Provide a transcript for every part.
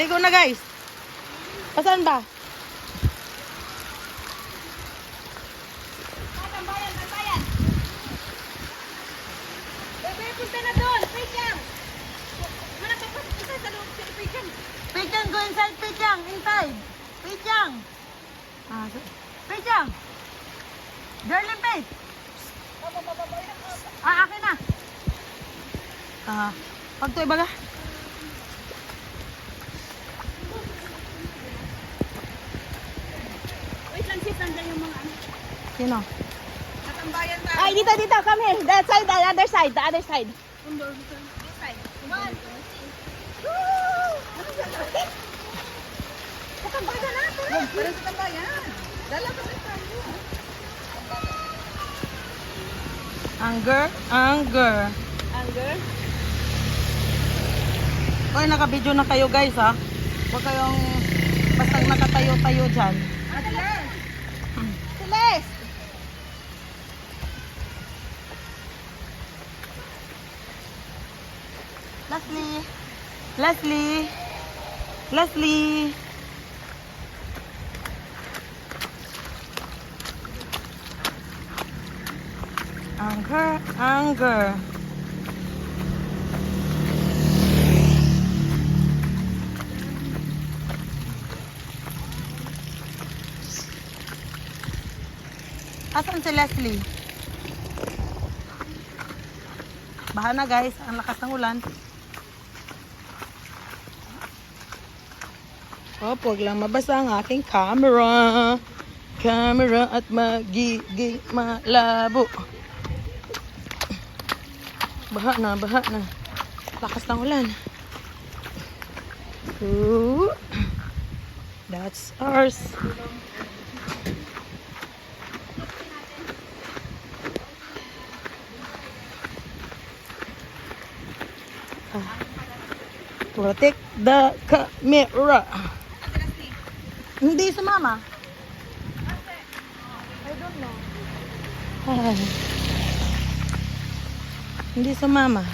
Ligo na guys. Saan ba? Tambayan, tambayan. Bebe, punta na doon. Pejang. Mana ka pa isa sa loob si Pejang. Pijang, go inside Pijang. Inside. Pijang. Pijang. Darling Pej. Akin na. Pag to ibaga. Wait lang sis, nandiyan yung mga ano. Sino? Tambayan tayo. Ay, dito. Come here. That side, the other side. The other side. This side. One, two, three. Tambayan na. Parang sa tambayan. Dala ka sa tayo. Anger. Anger. Hoy, naka-video na kayo guys ha. Huwag kayong basta nakatayo-tayo dyan. Celeste. Celeste. Leslie. Anger. Asan si Leslie? Baha na guys, ang lakas ng ulan. Huwag lang mabasa ang aking camera. At magiging malabo. Baha na. Lakas ng ulan. Ooh. That's ours. Protect the camera. Hindi sumama. I don't know. Ay. Hindi sumama.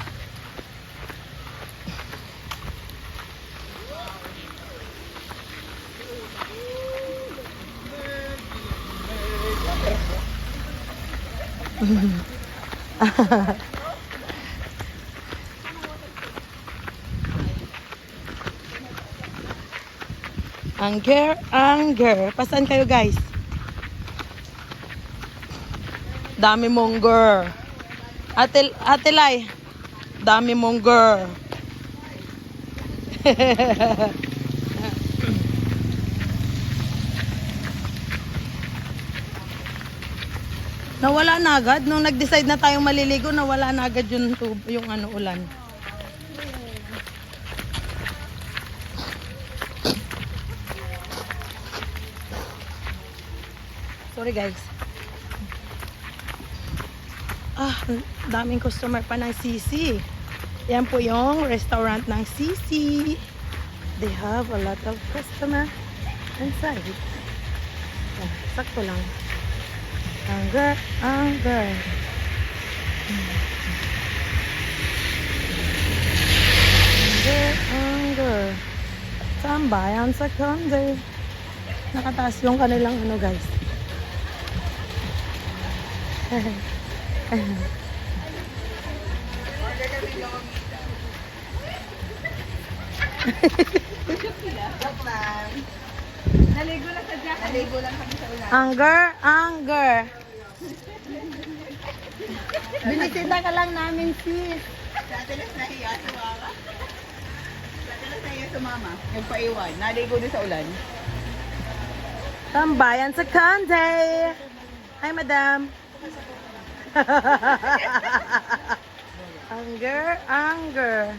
Anger. Pasan kayo guys? Dami mong girl. Ate Lai. Dami mong girl. Nawala na agad. Nung nag-decide na tayong maliligo, nawala na agad yung ulan. Sorry guys. Daming customer pa ng Sisi. Yan po yung restaurant ng Sisi. They have a lot of customer inside. Sakto lang. Anger. Tambayan sa Conde. Nakataas yung kanilang guys. Naligo lang sa jacket. Naligo lang kami sa ulan. Anger. Binisita ka lang namin sis. Dati lang nahiya sa mama. Yung paiwan. Naligo din sa ulan. Tambayan sa Conde. Hi madam. Anger.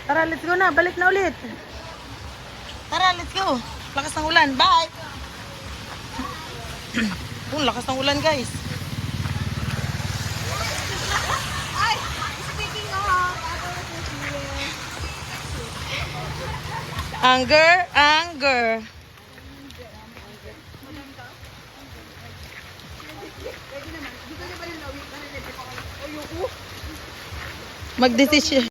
Tara, let's go na. Balik na ulit. Tara, let's go. Lakas ng ulan. Bye. Lakas ng ulan, guys. Ay! Speaking of... Anger. Magdesisyon.